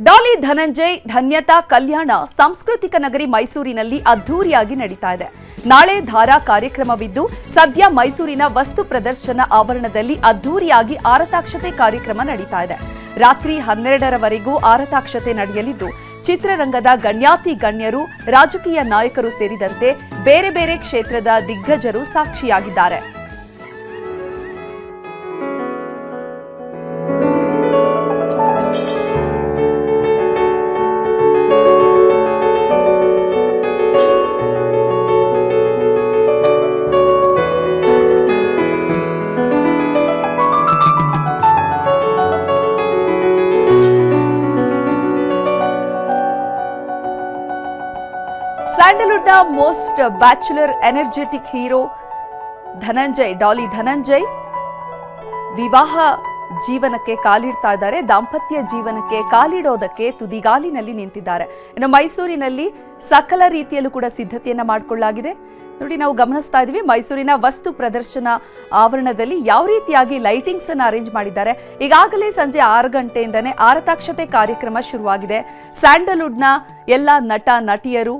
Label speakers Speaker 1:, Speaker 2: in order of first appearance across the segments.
Speaker 1: ಡಾಲಿ ಧನಂಜಯ್ ಧನ್ಯತಾ ಕಲ್ಯಾಣ ಸಾಂಸ್ಕೃತಿಕ ನಗರಿ ಮೈಸೂರಿನಲ್ಲಿ ಅದ್ದೂರಿಯಾಗಿ ನಡೀತಾ ಇದೆ. ನಾಳೆ ಧಾರಾ ಕಾರ್ಯಕ್ರಮವಿದ್ದು ಸದ್ಯ ಮೈಸೂರಿನ ವಸ್ತು ಪ್ರದರ್ಶನ ಆವರಣದಲ್ಲಿ ಅದ್ದೂರಿಯಾಗಿ ಆರತಾಕ್ಷತೆ ಕಾರ್ಯಕ್ರಮ ನಡೀತಾ ಇದೆ. ರಾತ್ರಿ 12ರವರೆಗೂ ಆರತಾಕ್ಷತೆ ನಡೆಯಲಿದ್ದು ಚಿತ್ರರಂಗದ ಗಣ್ಯಾತಿ ಗಣ್ಯರು, ರಾಜಕೀಯ ನಾಯಕರು ಸೇರಿದಂತೆ ಬೇರೆ ಬೇರೆ ಕ್ಷೇತ್ರದ ದಿಗ್ಗಜರು ಸಾಕ್ಷಿಯಾಗಿದ್ದಾರೆ. ಸ್ಯಾಂಡಲ್ವುಡ್ನ most bachelor energetic hero Dhananjay, Daali Dhananjay ವಿವಾಹ ಜೀವನಕ್ಕೆ ಕಾಲಿಡ್ತಾ ಇದ್ದಾರೆ. ದಾಂಪತ್ಯ ಜೀವನಕ್ಕೆ ಕಾಲಿಡೋದಕ್ಕೆ ತುದಿಗಾಲಿನಲ್ಲಿ ನಿಂತಿದ್ದಾರೆ. ಇನ್ನು ಮೈಸೂರಿನಲ್ಲಿ ಸಕಲ ರೀತಿಯಲ್ಲೂ ಕೂಡ ಸಿದ್ಧತೆಯನ್ನ ಮಾಡಿಕೊಳ್ಳಲಾಗಿದೆ. ನೋಡಿ, ನಾವು ಗಮನಿಸ್ತಾ ಇದ್ದೀವಿ ಮೈಸೂರಿನ ವಸ್ತು ಪ್ರದರ್ಶನ ಆವರಣದಲ್ಲಿ ಯಾವ ರೀತಿಯಾಗಿ ಲೈಟಿಂಗ್ಸ್ ಅನ್ನು ಅರೇಂಜ್ ಮಾಡಿದ್ದಾರೆ. ಈಗಾಗಲೇ ಸಂಜೆ 6 ಗಂಟೆಯಿಂದನೇ ಆರತಾಕ್ಷತೆ ಕಾರ್ಯಕ್ರಮ ಶುರುವಾಗಿದೆ. ಸ್ಯಾಂಡಲ್ವುಡ್ನ ಎಲ್ಲ ನಟ ನಟಿಯರು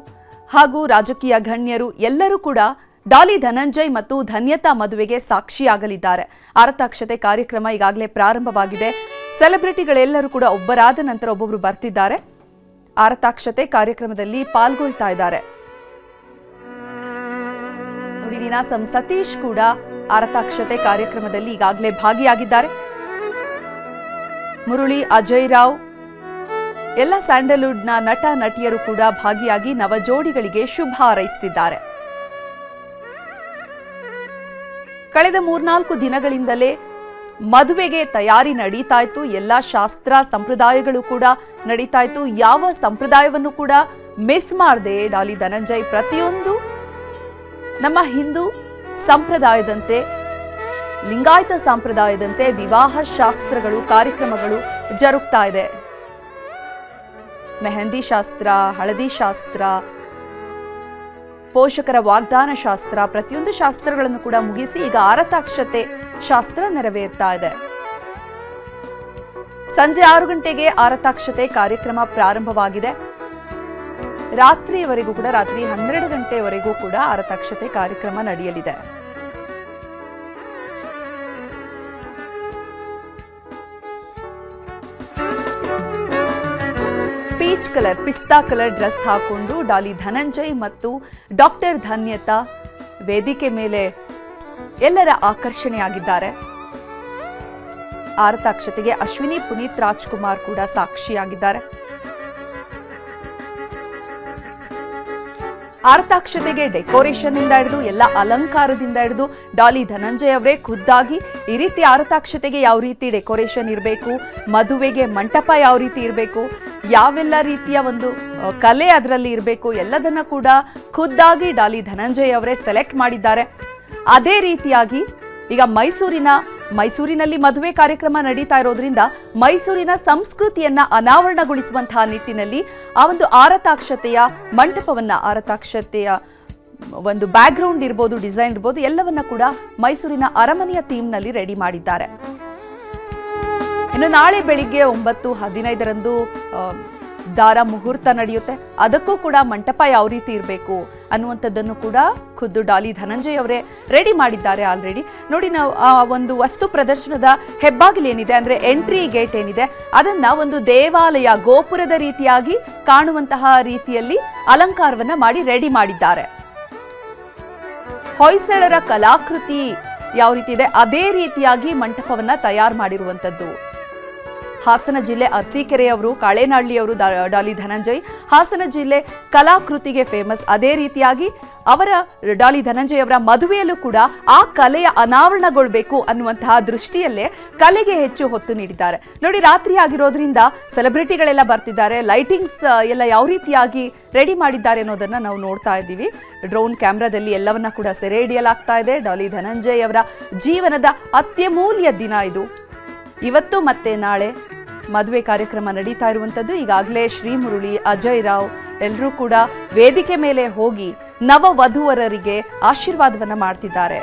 Speaker 1: ಹಾಗೂ ರಾಜಕೀಯ ಗಣ್ಯರು ಎಲ್ಲರೂ ಕೂಡ ಡಾಲಿ ಧನಂಜಯ್ ಮತ್ತು ಧನ್ಯತಾ ಮದುವೆಗೆ ಸಾಕ್ಷಿಯಾಗಲಿದ್ದಾರೆ. ಆರತಾಕ್ಷತೆ ಕಾರ್ಯಕ್ರಮ ಈಗಾಗಲೇ ಪ್ರಾರಂಭವಾಗಿದೆ. ಸೆಲೆಬ್ರಿಟಿಗಳೆಲ್ಲರೂ ಕೂಡ ಒಬ್ಬರಾದ ನಂತರ ಒಬ್ಬೊಬ್ರು ಬರ್ತಿದ್ದಾರೆ. ಆರತಾಕ್ಷತೆ ಕಾರ್ಯಕ್ರಮದಲ್ಲಿ ಪಾಲ್ಗೊಳ್ತಾ ಇದ್ದಾರೆ. ನೋಡಿ, ನೀನಾಸಂ ಸತೀಶ್ ಕೂಡ ಆರತಾಕ್ಷತೆ ಕಾರ್ಯಕ್ರಮದಲ್ಲಿ ಈಗಾಗಲೇ ಭಾಗಿಯಾಗಿದ್ದಾರೆ. ಮುರಳಿ, ಅಜಯ್ ರಾವ್, ಎಲ್ಲ ಸ್ಯಾಂಡಲ್ವುಡ್ನ ನಟ ನಟಿಯರು ಕೂಡ ಭಾಗಿಯಾಗಿ ನವ ಜೋಡಿಗಳಿಗೆ ಶುಭ ಹಾರೈಸುತ್ತಿದ್ದಾರೆ. ಕಳೆದ 3-4 ದಿನಗಳಿಂದಲೇ ಮದುವೆಗೆ ತಯಾರಿ ನಡೀತಾ ಇತ್ತು. ಎಲ್ಲ ಶಾಸ್ತ್ರ ಸಂಪ್ರದಾಯಗಳು ಕೂಡ ನಡೀತಾ ಇತ್ತು. ಯಾವ ಸಂಪ್ರದಾಯವನ್ನು ಕೂಡ ಮಿಸ್ ಮಾಡದೆ ಡಾಲಿ ಧನಂಜಯ್ ಪ್ರತಿಯೊಂದು ನಮ್ಮ ಹಿಂದೂ ಸಂಪ್ರದಾಯದಂತೆ, ಲಿಂಗಾಯತ ಸಂಪ್ರದಾಯದಂತೆ ವಿವಾಹ ಶಾಸ್ತ್ರಗಳು, ಕಾರ್ಯಕ್ರಮಗಳು ಜರುಗ್ತಾ ಇದೆ. ಮೆಹಂದಿ ಶಾಸ್ತ್ರ, ಹಳದಿ ಶಾಸ್ತ್ರ, ಪೋಷಕರ ವಾಗ್ದಾನ ಶಾಸ್ತ್ರ, ಪ್ರತಿಯೊಂದು ಶಾಸ್ತ್ರಗಳನ್ನು ಕೂಡ ಮುಗಿಸಿ ಈಗ ಆರತಾಕ್ಷತೆ ಶಾಸ್ತ್ರ ನೆರವೇರ್ತಾ ಇದೆ. ಸಂಜೆ 6 ಗಂಟೆಗೆ ಆರತಾಕ್ಷತೆ ಕಾರ್ಯಕ್ರಮ ಪ್ರಾರಂಭವಾಗಿದೆ. ರಾತ್ರಿಯವರೆಗೂ ಕೂಡ, ರಾತ್ರಿ 12 ಗಂಟೆವರೆಗೂ ಕೂಡ ಆರತಾಕ್ಷತೆ ಕಾರ್ಯಕ್ರಮ ನಡೆಯಲಿದೆ. ಪೀಚ್ ಕಲರ್, ಪಿಸ್ತಾ ಕಲರ್ ಡ್ರೆಸ್ ಹಾಕೊಂಡು ಡಾಲಿ ಧನಂಜಯ್ ಮತ್ತು ಡಾಕ್ಟರ್ ಧನ್ಯತಾ ವೇದಿಕೆ ಮೇಲೆ ಎಲ್ಲರ ಆಕರ್ಷಣೆಯಾಗಿದ್ದಾರೆ. ಆರತಾಕ್ಷತೆಗೆ ಅಶ್ವಿನಿ ಪುನೀತ್ ರಾಜ್ಕುಮಾರ್ ಕೂಡ ಸಾಕ್ಷಿಯಾಗಿದ್ದಾರೆ. ಆರತಾಕ್ಷತೆಗೆ ಡೆಕೋರೇಷನ್ ಇಂದ ಹಿಡಿದು ಎಲ್ಲ ಅಲಂಕಾರದಿಂದ ಹಿಡಿದು ಡಾಲಿ ಧನಂಜಯ್ ಅವರೇ ಖುದ್ದಾಗಿ ಈ ರೀತಿ ಆರತಾಕ್ಷತೆಗೆ ಯಾವ ರೀತಿ ಡೆಕೋರೇಷನ್ ಇರಬೇಕು, ಮದುವೆಗೆ ಮಂಟಪ ಯಾವ ರೀತಿ ಇರಬೇಕು, ಯಾವೆಲ್ಲ ರೀತಿಯ ಒಂದು ಕಲೆ ಅದರಲ್ಲಿ ಇರಬೇಕು, ಎಲ್ಲದನ್ನ ಕೂಡ ಖುದ್ದಾಗಿ ಡಾಲಿ ಧನಂಜಯ್ ಅವರೇ ಸೆಲೆಕ್ಟ್ ಮಾಡಿದ್ದಾರೆ. ಅದೇ ರೀತಿಯಾಗಿ ಈಗ ಮೈಸೂರಿನಲ್ಲಿ ಮದುವೆ ಕಾರ್ಯಕ್ರಮ ನಡೀತಾ ಇರೋದ್ರಿಂದ ಮೈಸೂರಿನ ಸಂಸ್ಕೃತಿಯನ್ನ ಅನಾವರಣಗೊಳಿಸುವಂತಹ ನಿಟ್ಟಿನಲ್ಲಿ ಆ ಒಂದು ಆರತಾಕ್ಷತೆಯ ಮಂಟಪವನ್ನ, ಆರತಾಕ್ಷತೆಯ ಒಂದು ಬ್ಯಾಕ್ ಗ್ರೌಂಡ್ ಇರ್ಬೋದು, ಡಿಸೈನ್ ಇರ್ಬೋದು, ಎಲ್ಲವನ್ನ ಕೂಡ ಮೈಸೂರಿನ ಅರಮನೆಯ ಥೀಮ್ ನಲ್ಲಿ ರೆಡಿ ಮಾಡಿದ್ದಾರೆ. ಇನ್ನು ನಾಳೆ ಬೆಳಿಗ್ಗೆ 9:15ರಂದು ದಾರ ಮುಹೂರ್ತ ನಡೆಯುತ್ತೆ. ಅದಕ್ಕೂ ಕೂಡ ಮಂಟಪ ಯಾವ ರೀತಿ ಇರಬೇಕು ಅನ್ನುವಂಥದ್ದನ್ನು ಕೂಡ ಖುದ್ದು ಡಾಲಿ ಧನಂಜಯ್ ಅವರೇ ರೆಡಿ ಮಾಡಿದ್ದಾರೆ ಆಲ್ರೆಡಿ. ನೋಡಿ, ನಾವು ಆ ಒಂದು ವಸ್ತು ಪ್ರದರ್ಶನದ ಹೆಬ್ಬಾಗಿಲು ಏನಿದೆ, ಅಂದ್ರೆ ಎಂಟ್ರಿ ಗೇಟ್ ಏನಿದೆ, ಅದನ್ನ ಒಂದು ದೇವಾಲಯ ಗೋಪುರದ ರೀತಿಯಾಗಿ ಕಾಣುವಂತಹ ರೀತಿಯಲ್ಲಿ ಅಲಂಕಾರವನ್ನ ಮಾಡಿ ರೆಡಿ ಮಾಡಿದ್ದಾರೆ. ಹೊಯ್ಸಳರ ಕಲಾಕೃತಿ ಯಾವ ರೀತಿ ಇದೆ ಅದೇ ರೀತಿಯಾಗಿ ಮಂಟಪವನ್ನ ತಯಾರು ಮಾಡಿರುವಂತದ್ದು. ಹಾಸನ ಜಿಲ್ಲೆ ಅರಸೀಕೆರೆಯವರು, ಕಾಳೇನಹಳ್ಳಿಯವರು ಡಾಲಿ ಧನಂಜಯ್ ಹಾಸನ ಜಿಲ್ಲೆ ಕಲಾಕೃತಿಗೆ ಫೇಮಸ್. ಅದೇ ರೀತಿಯಾಗಿ ಅವರ ಡಾಲಿ ಧನಂಜಯ್ ಅವರ ಮದುವೆಯಲ್ಲೂ ಕೂಡ ಆ ಕಲೆಯ ಅನಾವರಣಗೊಳ್ಬೇಕು ಅನ್ನುವಂತಹ ದೃಷ್ಟಿಯಲ್ಲೇ ಕಲೆಗೆ ಹೆಚ್ಚು ಹೊತ್ತು ನೀಡಿದ್ದಾರೆ. ನೋಡಿ, ರಾತ್ರಿ ಆಗಿರೋದ್ರಿಂದ ಸೆಲೆಬ್ರಿಟಿಗಳೆಲ್ಲ ಬರ್ತಿದ್ದಾರೆ. ಲೈಟಿಂಗ್ಸ್ ಎಲ್ಲ ಯಾವ ರೀತಿಯಾಗಿ ರೆಡಿ ಮಾಡಿದ್ದಾರೆ ಅನ್ನೋದನ್ನ ನಾವು ನೋಡ್ತಾ ಇದ್ದೀವಿ. ಡ್ರೋನ್ ಕ್ಯಾಮ್ರಾದಲ್ಲಿ ಎಲ್ಲವನ್ನ ಕೂಡ ಸೆರೆ ಹಿಡಿಯಲಾಗ್ತಾ ಇದೆ. ಡಾಲಿ ಧನಂಜಯ್ ಅವರ ಜೀವನದ ಅತ್ಯಮೂಲ್ಯ ದಿನ ಇದು. ಇವತ್ತು ಮತ್ತೆ ನಾಳೆ ಮದುವೆ ಕಾರ್ಯಕ್ರಮ ನಡೀತಾ ಇರುವಂತದ್ದು. ಈಗಾಗಲೇ ಶ್ರೀ ಮುರಳಿ, ಅಜಯ್ ರಾವ್ ಎಲ್ಲರೂ ಕೂಡ ವೇದಿಕೆ ಮೇಲೆ ಹೋಗಿ ನವ ವಧುವರರಿಗೆ ಆಶೀರ್ವಾದವನ್ನ ಮಾಡ್ತಿದ್ದಾರೆ.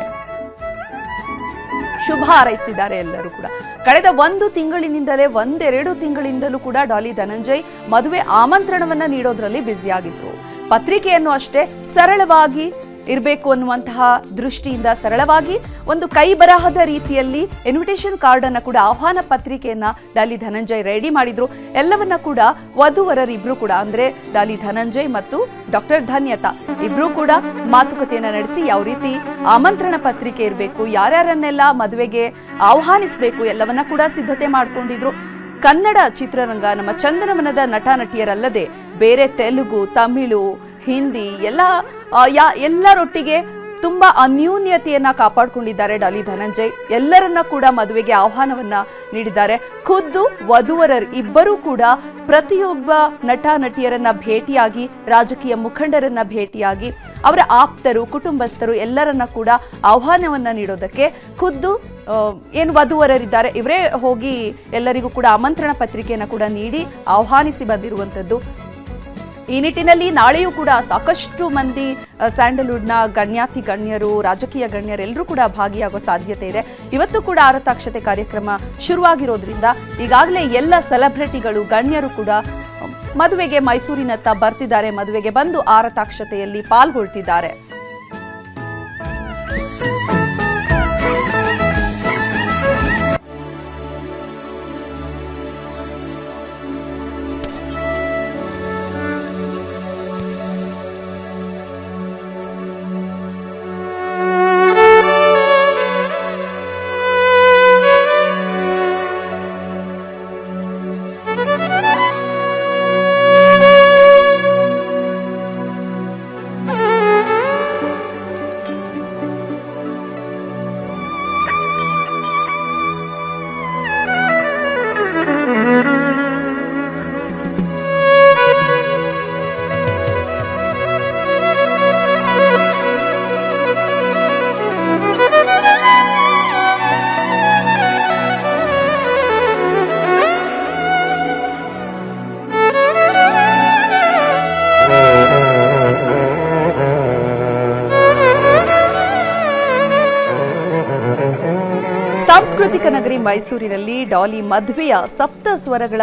Speaker 1: ಶುಭ ಹಾರೈಸ್ತಿದ್ದಾರೆ ಎಲ್ಲರೂ ಕೂಡ. ಕಳೆದ 1 ತಿಂಗಳಿನಿಂದಲೇ 1-2 ತಿಂಗಳಿಂದಲೂ ಕೂಡ ಡಾಲಿ ಧನಂಜಯ್ ಮದುವೆ ಆಮಂತ್ರಣವನ್ನ ನೀಡೋದ್ರಲ್ಲಿ ಬ್ಯುಸಿಯಾಗಿದ್ರು. ಪತ್ರಿಕೆಯನ್ನು ಅಷ್ಟೇ ಸರಳವಾಗಿ ಇರಬೇಕು ಅನ್ನುವಂತಹ ದೃಷ್ಟಿಯಿಂದ ಸರಳವಾಗಿ ಒಂದು ಕೈ ಬರಹದ ರೀತಿಯಲ್ಲಿ ಇನ್ವಿಟೇಷನ್ ಕಾರ್ಡ್ ಅನ್ನ ಕೂಡ, ಆಹ್ವಾನ ಪತ್ರಿಕೆಯನ್ನ ಡಾಲಿ ಧನಂಜಯ್ ರೆಡಿ ಮಾಡಿದ್ರು. ಎಲ್ಲವನ್ನ ಕೂಡ ವಧುವರರಿಬ್ರು ಕೂಡ, ಅಂದ್ರೆ ಡಾಲಿ ಧನಂಜಯ್ ಮತ್ತು ಡಾಕ್ಟರ್ ಧನ್ಯತಾ ಇಬ್ರು ಕೂಡ ಮಾತುಕತೆಯನ್ನ ನಡೆಸಿ ಯಾವ ರೀತಿ ಆಮಂತ್ರಣ ಪತ್ರಿಕೆ ಇರಬೇಕು, ಯಾರ್ಯಾರನ್ನೆಲ್ಲ ಮದುವೆಗೆ ಆಹ್ವಾನಿಸಬೇಕು ಎಲ್ಲವನ್ನ ಕೂಡ ಸಿದ್ಧತೆ ಮಾಡ್ಕೊಂಡಿದ್ರು. ಕನ್ನಡ ಚಿತ್ರರಂಗ, ನಮ್ಮ ಚಂದನವನದ ನಟ ನಟಿಯರಲ್ಲದೆ ಬೇರೆ ತೆಲುಗು, ತಮಿಳು, ಹಿಂದಿ ಎಲ್ಲರೊಟ್ಟಿಗೆ ತುಂಬಾ ಅನ್ಯೂನ್ಯತೆಯನ್ನ ಕಾಪಾಡಿಕೊಂಡಿದ್ದಾರೆ ಡಾಲಿ ಧನಂಜಯ್. ಎಲ್ಲರನ್ನ ಕೂಡ ಮದುವೆಗೆ ಆಹ್ವಾನವನ್ನ ನೀಡಿದ್ದಾರೆ. ಖುದ್ದು ವಧುವರರು ಇಬ್ಬರೂ ಕೂಡ ಪ್ರತಿಯೊಬ್ಬ ನಟ ನಟಿಯರನ್ನ ಭೇಟಿಯಾಗಿ, ರಾಜಕೀಯ ಮುಖಂಡರನ್ನ ಭೇಟಿಯಾಗಿ, ಅವರ ಆಪ್ತರು, ಕುಟುಂಬಸ್ಥರು ಎಲ್ಲರನ್ನ ಕೂಡ ಆಹ್ವಾನವನ್ನ ನೀಡೋದಕ್ಕೆ ಖುದ್ದು ಏನು ವಧುವರರಿದ್ದಾರೆ ಇವರೇ ಹೋಗಿ ಎಲ್ಲರಿಗೂ ಕೂಡ ಆಮಂತ್ರಣ ಪತ್ರಿಕೆಯನ್ನು ಕೂಡ ನೀಡಿ ಆಹ್ವಾನಿಸಿ ಬಂದಿರುವಂಥದ್ದು. ಈ ನಿಟ್ಟಿನಲ್ಲಿ ನಾಳೆಯೂ ಕೂಡ ಸಾಕಷ್ಟು ಮಂದಿ ಸ್ಯಾಂಡಲ್ವುಡ್ನ ಗಣ್ಯಾತಿ ಗಣ್ಯರು, ರಾಜಕೀಯ ಗಣ್ಯರು ಎಲ್ಲರೂ ಕೂಡ ಭಾಗಿಯಾಗೋ ಸಾಧ್ಯತೆ ಇದೆ. ಇವತ್ತು ಕೂಡ ಆರತಾಕ್ಷತೆ ಕಾರ್ಯಕ್ರಮ ಶುರುವಾಗಿರೋದ್ರಿಂದ ಈಗಾಗಲೇ ಎಲ್ಲ ಸೆಲೆಬ್ರಿಟಿಗಳು, ಗಣ್ಯರು ಕೂಡ ಮದುವೆಗೆ ಮೈಸೂರಿನತ್ತ ಬರ್ತಿದ್ದಾರೆ, ಮದುವೆಗೆ ಬಂದು ಆರತಾಕ್ಷತೆಯಲ್ಲಿ ಪಾಲ್ಗೊಳ್ತಿದ್ದಾರೆ. ಸಾಂಸ್ಕೃತಿಕ ನಗರಿ ಮೈಸೂರಿನಲ್ಲಿ ಡಾಲಿ ಮದುವೆಯ ಸಪ್ತ ಸ್ವರಗಳ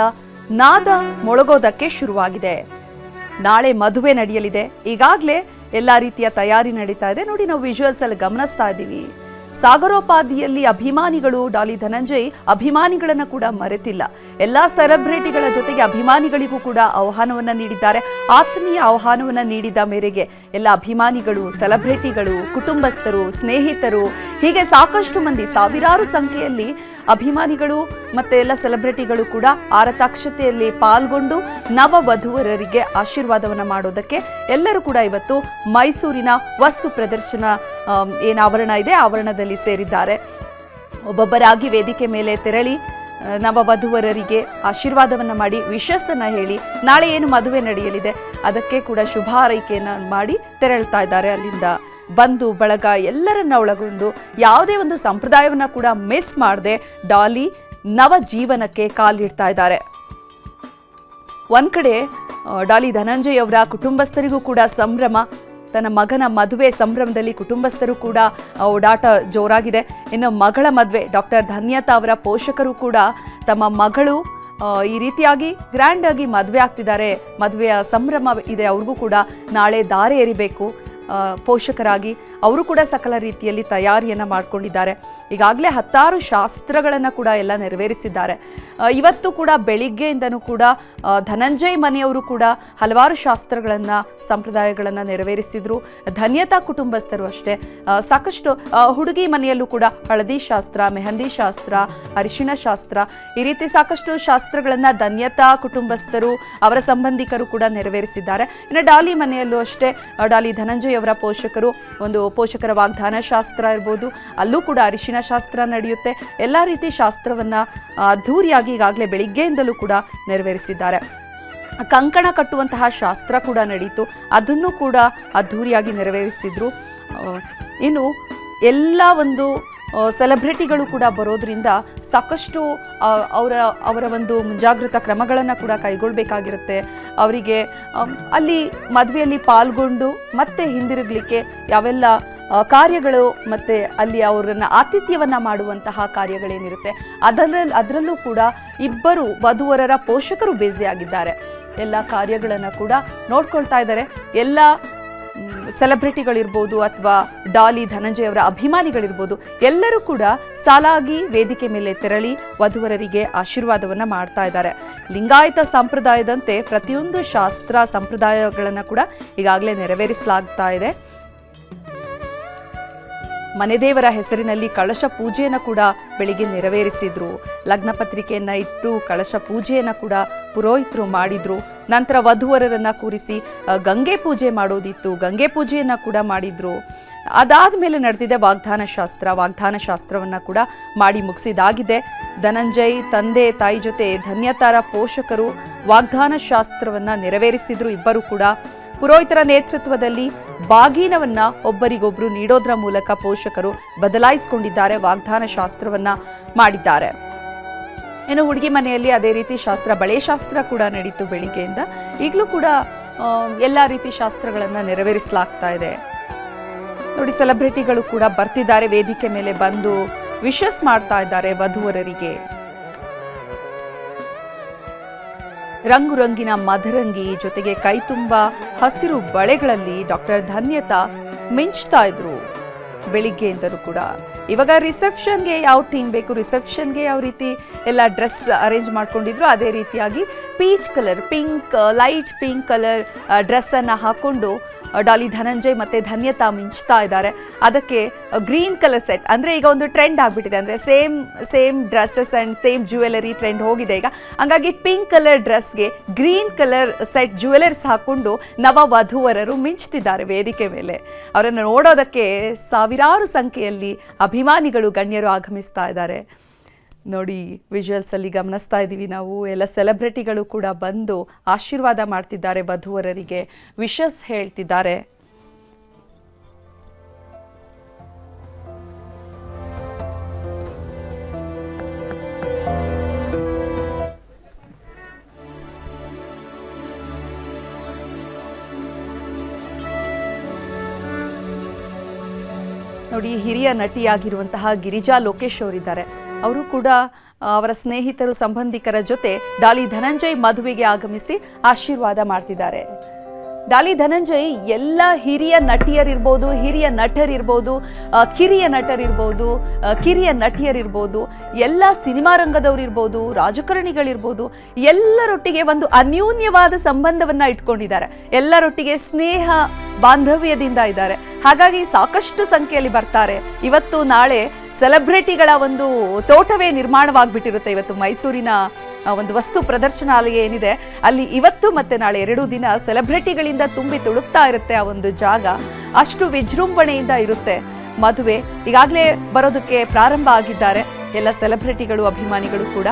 Speaker 1: ನಾದ ಮೊಳಗೋದಕ್ಕೆ ಶುರುವಾಗಿದೆ. ನಾಳೆ ಮದುವೆ ನಡೆಯಲಿದೆ. ಈಗಾಗಲೇ ಎಲ್ಲಾ ರೀತಿಯ ತಯಾರಿ ನಡೀತಾ ಇದೆ. ನೋಡಿ, ನಾವು ವಿಜುವಲ್ಸ್ ಅಲ್ಲಿ ಗಮನಿಸ್ತಾ ಇದ್ದೀವಿ. ಸಾಗರೋಪಾದಿಯಲ್ಲಿ ಅಭಿಮಾನಿಗಳು, ಡಾಲಿ ಧನಂಜಯ್ ಅಭಿಮಾನಿಗಳನ್ನ ಕೂಡ ಮರೆತಿಲ್ಲ. ಎಲ್ಲಾ ಸೆಲೆಬ್ರಿಟಿಗಳ ಜೊತೆಗೆ ಅಭಿಮಾನಿಗಳಿಗೂ ಕೂಡ ಆಹ್ವಾನವನ್ನ ನೀಡಿದ್ದಾರೆ. ಆತ್ಮೀಯ ಆಹ್ವಾನವನ್ನ ನೀಡಿದ ಮೇರೆಗೆ ಎಲ್ಲ ಅಭಿಮಾನಿಗಳು, ಸೆಲೆಬ್ರಿಟಿಗಳು, ಕುಟುಂಬಸ್ಥರು, ಸ್ನೇಹಿತರು, ಹೀಗೆ ಸಾಕಷ್ಟು ಮಂದಿ, ಸಾವಿರಾರು ಸಂಖ್ಯೆಯಲ್ಲಿ ಅಭಿಮಾನಿಗಳು ಮತ್ತೆ ಎಲ್ಲ ಸೆಲೆಬ್ರಿಟಿಗಳು ಕೂಡ ಆರತಾಕ್ಷತೆಯಲ್ಲಿ ಪಾಲ್ಗೊಂಡು ನವ ವಧುವರರಿಗೆ ಆಶೀರ್ವಾದವನ್ನ ಮಾಡೋದಕ್ಕೆ ಎಲ್ಲರೂ ಕೂಡ ಇವತ್ತು ಮೈಸೂರಿನ ವಸ್ತು ಪ್ರದರ್ಶನ ಏನು ಆವರಣ ಇದೆ, ಆವರಣದಲ್ಲಿ ಸೇರಿದ್ದಾರೆ. ಒಬ್ಬೊಬ್ಬರಾಗಿ ವೇದಿಕೆ ಮೇಲೆ ತೆರಳಿ ನವ ವಧುವರರಿಗೆ ಆಶೀರ್ವಾದವನ್ನ ಮಾಡಿ, ವಿಶಸ್ಸನ್ನ ಹೇಳಿ, ನಾಳೆ ಏನು ಮದುವೆ ನಡೆಯಲಿದೆ ಅದಕ್ಕೆ ಕೂಡ ಶುಭ ಹಾರೈಕೆಯನ್ನ ಮಾಡಿ ತೆರಳ್ತಾ ಇದ್ದಾರೆ. ಅಲ್ಲಿಂದ ಬಂಧು ಬಳಗ ಎಲ್ಲರನ್ನ ಒಳಗೊಂಡು ಯಾವುದೇ ಒಂದು ಸಂಪ್ರದಾಯವನ್ನ ಕೂಡ ಮಿಸ್ ಮಾಡದೆ ಡಾಲಿ ನವ ಜೀವನಕ್ಕೆ ಕಾಲಿಡ್ತಾ ಇದ್ದಾರೆ. ಒಂದ್ ಕಡೆ ಡಾಲಿ ಧನಂಜಯ್ ಅವರ ಕುಟುಂಬಸ್ಥರಿಗೂ ಕೂಡ ಸಂಭ್ರಮ. ತನ್ನ ಮಗನ ಮದುವೆ ಸಂಭ್ರಮದಲ್ಲಿ ಕುಟುಂಬಸ್ಥರು ಕೂಡ ಓಡಾಟ ಜೋರಾಗಿದೆ. ಇನ್ನು ಮಗಳ ಮದುವೆ, ಡಾಕ್ಟರ್ ಧನ್ಯತಾ ಅವರ ಪೋಷಕರು ಕೂಡ ತಮ್ಮ ಮಗಳು ಈ ರೀತಿಯಾಗಿ ಗ್ರ್ಯಾಂಡ್ ಆಗಿ ಮದುವೆ ಆಗ್ತಿದ್ದಾರೆ, ಮದುವೆಯ ಸಂಭ್ರಮ ಇದೆ, ಅವ್ರಿಗೂ ಕೂಡ ನಾಳೆ ದಾರೆ ಎರಿಬೇಕು. ಪೋಷಕರಾಗಿ ಅವರು ಕೂಡ ಸಕಲ ರೀತಿಯಲ್ಲಿ ತಯಾರಿಯನ್ನು ಮಾಡಿಕೊಂಡಿದ್ದಾರೆ. ಈಗಾಗಲೇ 10 ಶಾಸ್ತ್ರಗಳನ್ನು ಕೂಡ ಎಲ್ಲ ನೆರವೇರಿಸಿದ್ದಾರೆ. ಇವತ್ತು ಕೂಡ ಬೆಳಿಗ್ಗೆಯಿಂದನೂ ಕೂಡ ಧನಂಜಯ್ ಮನೆಯವರು ಕೂಡ ಹಲವಾರು ಶಾಸ್ತ್ರಗಳನ್ನು, ಸಂಪ್ರದಾಯಗಳನ್ನು ನೆರವೇರಿಸಿದ್ರು. ಧನ್ಯತಾ ಕುಟುಂಬಸ್ಥರು ಅಷ್ಟೇ ಸಾಕಷ್ಟು, ಹುಡುಗಿ ಮನೆಯಲ್ಲೂ ಕೂಡ ಹಳದಿ ಶಾಸ್ತ್ರ, ಮೆಹಂದಿ ಶಾಸ್ತ್ರ, ಅರಿಶಿಣ ಶಾಸ್ತ್ರ, ಈ ರೀತಿ ಸಾಕಷ್ಟು ಶಾಸ್ತ್ರಗಳನ್ನು ಧನ್ಯತಾ ಕುಟುಂಬಸ್ಥರು, ಅವರ ಸಂಬಂಧಿಕರು ಕೂಡ ನೆರವೇರಿಸಿದ್ದಾರೆ. ಇನ್ನು ಡಾಲಿ ಮನೆಯಲ್ಲೂ ಅಷ್ಟೇ ಡಾಲಿ ಧನಂಜಯ್ ಅವರ ಪೋಷಕರು ಒಂದು ಪೋಷಕರ ವಾಗ್ದಾನ ಶಾಸ್ತ್ರ ಇರ್ಬೋದು, ಅಲ್ಲೂ ಕೂಡ ಅರಿಶಿಣ ಶಾಸ್ತ್ರ ನಡೆಯುತ್ತೆ. ಎಲ್ಲ ರೀತಿ ಶಾಸ್ತ್ರವನ್ನ ಅದ್ಧೂರಿಯಾಗಿ ಈಗಾಗಲೇ ಬೆಳಿಗ್ಗೆಯಿಂದಲೂ ಕೂಡ ನೆರವೇರಿಸಿದ್ದಾರೆ. ಕಂಕಣ ಕಟ್ಟುವಂತಹ ಶಾಸ್ತ್ರ ಕೂಡ ನಡೀತು, ಅದನ್ನು ಕೂಡ ಅದ್ಧೂರಿಯಾಗಿ ನೆರವೇರಿಸಿದ್ರು. ಇನ್ನು ಎಲ್ಲ ಒಂದು ಸೆಲೆಬ್ರಿಟಿಗಳು ಕೂಡ ಬರೋದ್ರಿಂದ ಸಾಕಷ್ಟು ಅವರ ಒಂದು ಮುಂಜಾಗ್ರತಾ ಕ್ರಮಗಳನ್ನು ಕೂಡ ಕೈಗೊಳ್ಳಬೇಕಾಗಿರುತ್ತೆ. ಅವರಿಗೆ ಅಲ್ಲಿ ಮದುವೆಯಲ್ಲಿ ಪಾಲ್ಗೊಂಡು ಮತ್ತೆ ಹಿಂದಿರುಗಲಿಕ್ಕೆ ಯಾವೆಲ್ಲ ಕಾರ್ಯಗಳು ಮತ್ತು ಅಲ್ಲಿ ಅವರನ್ನು ಆತಿಥ್ಯವನ್ನು ಮಾಡುವಂತಹ ಕಾರ್ಯಗಳೇನಿರುತ್ತೆ ಅದರಲ್ಲೂ ಕೂಡ ಇಬ್ಬರು ವಧುವರರ ಪೋಷಕರು ಬ್ಯುಸಿಯಾಗಿದ್ದಾರೆ. ಎಲ್ಲ ಕಾರ್ಯಗಳನ್ನು ಕೂಡ ನೋಡ್ಕೊಳ್ತಾ ಇದ್ದಾರೆ. ಎಲ್ಲ ಸೆಲೆಬ್ರಿಟಿಗಳಿರ್ಬೋದು ಅಥವಾ ಡಾಲಿ ಧನಂಜಯ್ ಅವರ ಅಭಿಮಾನಿಗಳಿರ್ಬೋದು, ಎಲ್ಲರೂ ಕೂಡ ಸಾಲಾಗಿ ವೇದಿಕೆ ಮೇಲೆ ತೆರಳಿ ವಧುವರರಿಗೆ ಆಶೀರ್ವಾದವನ್ನು ಮಾಡ್ತಾ ಇದ್ದಾರೆ. ಲಿಂಗಾಯತ ಸಂಪ್ರದಾಯದಂತೆ ಪ್ರತಿಯೊಂದು ಶಾಸ್ತ್ರ ಸಂಪ್ರದಾಯಗಳನ್ನು ಕೂಡ ಈಗಾಗಲೇ ನೆರವೇರಿಸಲಾಗ್ತಾ ಇದೆ. ಮನೆದೇವರ ಹೆಸರಿನಲ್ಲಿ ಕಳಶ ಪೂಜೆಯನ್ನು ಕೂಡ ಬೆಳಿಗ್ಗೆ ನೆರವೇರಿಸಿದ್ರು. ಲಗ್ನ ಪತ್ರಿಕೆಯನ್ನು ಇಟ್ಟು ಕಳಶ ಪೂಜೆಯನ್ನು ಕೂಡ ಪುರೋಹಿತರು ಮಾಡಿದ್ರು. ನಂತರ ವಧುವರರನ್ನು ಕೂರಿಸಿ ಗಂಗೆ ಪೂಜೆ ಮಾಡೋದಿತ್ತು, ಗಂಗೆ ಪೂಜೆಯನ್ನು ಕೂಡ ಮಾಡಿದ್ರು. ಅದಾದ ಮೇಲೆ ನಡೆದಿದೆ ವಾಗ್ದಾನ ಶಾಸ್ತ್ರವನ್ನು ಕೂಡ ಮಾಡಿ ಮುಗಿಸಿದಾಗಿದೆ. ಧನಂಜಯ್ ತಂದೆ ತಾಯಿ ಜೊತೆ ಧನ್ಯತಾರ ಪೋಷಕರು ವಾಗ್ದಾನ ಶಾಸ್ತ್ರವನ್ನು ನೆರವೇರಿಸಿದ್ರು. ಇಬ್ಬರು ಕೂಡ ಪುರೋಹಿತರ ನೇತೃತ್ವದಲ್ಲಿ ಬಾಗಿನವನ್ನ ಒಬ್ಬರಿಗೊಬ್ಬರು ನೀಡೋದ್ರ ಮೂಲಕ ಪೋಷಕರು ಬದಲಾಯಿಸಿಕೊಂಡಿದ್ದಾರೆ, ವಾಗ್ದಾನ ಶಾಸ್ತ್ರವನ್ನ ಮಾಡಿದ್ದಾರೆ. ಇನ್ನು ಹುಡುಗಿ ಮನೆಯಲ್ಲಿ ಅದೇ ರೀತಿ ಶಾಸ್ತ್ರ, ಬಳೆ ಶಾಸ್ತ್ರ ಕೂಡ ನಡೀತು ಬೆಳಿಗ್ಗೆಯಿಂದ. ಈಗಲೂ ಕೂಡ ಎಲ್ಲ ರೀತಿ ಶಾಸ್ತ್ರಗಳನ್ನು ನೆರವೇರಿಸಲಾಗ್ತಾ ಇದೆ. ನೋಡಿ, ಸೆಲೆಬ್ರಿಟಿಗಳು ಕೂಡ ಬರ್ತಿದ್ದಾರೆ, ವೇದಿಕೆ ಮೇಲೆ ಬಂದು ವಿಶಸ್ ಮಾಡ್ತಾ ಇದ್ದಾರೆ ವಧುವರರಿಗೆ. ರಂಗು ರಂಗಿನ ಮದರಂಗಿ ಜೊತೆಗೆ ಕೈ ತುಂಬ ಹಸಿರು ಬಳೆಗಳಲ್ಲಿ ಡಾಕ್ಟರ್ ಧನ್ಯತಾ ಮಿಂಚ್ತಾ ಇದ್ರು ಬೆಳಿಗ್ಗೆಯಿಂದಲೂ ಕೂಡ. ಇವಾಗ ರಿಸೆಪ್ಷನ್ಗೆ ಯಾವ ಥೀಮ್ ಬೇಕು, ರಿಸೆಪ್ಷನ್ಗೆ ಯಾವ ರೀತಿ ಎಲ್ಲ ಡ್ರೆಸ್ ಅರೇಂಜ್ ಮಾಡ್ಕೊಂಡಿದ್ರು ಅದೇ ರೀತಿಯಾಗಿ peach colour, light pink colour ಡ್ರೆಸ್ಸನ್ನು ಹಾಕೊಂಡು ಡಾಲಿ ಧನಂಜಯ್ ಮತ್ತು ಧನ್ಯತಾ ಮಿಂಚ್ತಾ ಇದ್ದಾರೆ. ಅದಕ್ಕೆ ಗ್ರೀನ್ ಕಲರ್ ಸೆಟ್, ಅಂದರೆ ಈಗ ಒಂದು ಟ್ರೆಂಡ್ ಆಗಿಬಿಟ್ಟಿದೆ, ಅಂದರೆ same dresses and same jewellery trend ಹೋಗಿದೆ ಈಗ. ಹಂಗಾಗಿ ಪಿಂಕ್ ಕಲರ್ ಡ್ರೆಸ್ಗೆ ಗ್ರೀನ್ ಕಲರ್ ಸೆಟ್ ಜ್ಯುವೆಲರ್ಸ್ ಹಾಕ್ಕೊಂಡು ನವ ವಧುವರರು ಮಿಂಚ್ತಿದ್ದಾರೆ ವೇದಿಕೆ ಮೇಲೆ. ಅವರನ್ನು ನೋಡೋದಕ್ಕೆ ಸಾವಿರಾರು ಸಂಖ್ಯೆಯಲ್ಲಿ ಅಭಿಮಾನಿಗಳು, ಗಣ್ಯರು ಆಗಮಿಸ್ತಾ ಇದ್ದಾರೆ. ನೋಡಿ, ವಿಜುವಲ್ಸ್ ಅಲ್ಲಿ ಗಮನಿಸ್ತಾ ಇದ್ದೀವಿ ನಾವು. ಎಲ್ಲ ಸೆಲೆಬ್ರಿಟಿಗಳು ಕೂಡ ಬಂದು ಆಶೀರ್ವಾದ ಮಾಡ್ತಿದ್ದಾರೆ, ವಧುವರರಿಗೆ ವಿಶಸ್ ಹೇಳ್ತಿದ್ದಾರೆ. ನೋಡಿ, ಹಿರಿಯ ನಟಿಯಾಗಿರುವಂತಹ ಗಿರಿಜಾ ಲೋಕೇಶ್ ಅವರಿದ್ದಾರೆ. ಅವರು ಕೂಡ ಅವರ ಸ್ನೇಹಿತರು, ಸಂಬಂಧಿಕರ ಜೊತೆ ಡಾಲಿ ಧನಂಜಯ್ ಮದುವೆಗೆ ಆಗಮಿಸಿ ಆಶೀರ್ವಾದ ಮಾಡ್ತಿದ್ದಾರೆ. ಡಾಲಿ ಧನಂಜಯ್ ಎಲ್ಲ ಹಿರಿಯ ನಟಿಯರಿರ್ಬೋದು, ಹಿರಿಯ ನಟರಿರ್ಬೋದು, ಕಿರಿಯ ನಟರಿರ್ಬೋದು, ಕಿರಿಯ ನಟಿಯರಿರ್ಬೋದು, ಎಲ್ಲ ಸಿನಿಮಾ ರಂಗದವರಿರ್ಬೋದು, ರಾಜಕಾರಣಿಗಳಿರ್ಬೋದು, ಎಲ್ಲರೊಟ್ಟಿಗೆ ಒಂದು ಅನ್ಯೂನ್ಯವಾದ ಸಂಬಂಧವನ್ನ ಇಟ್ಕೊಂಡಿದ್ದಾರೆ. ಎಲ್ಲರೊಟ್ಟಿಗೆ ಸ್ನೇಹ ಬಾಂಧವ್ಯದಿಂದ ಇದ್ದಾರೆ. ಹಾಗಾಗಿ ಸಾಕಷ್ಟು ಸಂಖ್ಯೆಯಲ್ಲಿ ಬರ್ತಾರೆ. ಇವತ್ತು ನಾಳೆ ಸೆಲೆಬ್ರಿಟಿಗಳ ಒಂದು ತೋಟವೇ ನಿರ್ಮಾಣವಾಗ್ಬಿಟ್ಟಿರುತ್ತೆ. ಇವತ್ತು ಮೈಸೂರಿನ ಒಂದು ವಸ್ತು ಪ್ರದರ್ಶನಾಲಯ ಏನಿದೆ ಅಲ್ಲಿ ಇವತ್ತು ಮತ್ತೆ ನಾಳೆ 2 ದಿನ ಸೆಲೆಬ್ರಿಟಿಗಳಿಂದ ತುಂಬಿ ತುಳುಕ್ತಾ ಇರುತ್ತೆ ಆ ಒಂದು ಜಾಗ. ಅಷ್ಟು ವಿಜೃಂಭಣೆಯಿಂದ ಇರುತ್ತೆ ಮದುವೆ. ಈಗಾಗಲೇ ಬರೋದಕ್ಕೆ ಪ್ರಾರಂಭ ಆಗಿದ್ದಾರೆ ಎಲ್ಲ ಸೆಲೆಬ್ರಿಟಿಗಳು, ಅಭಿಮಾನಿಗಳು ಕೂಡ.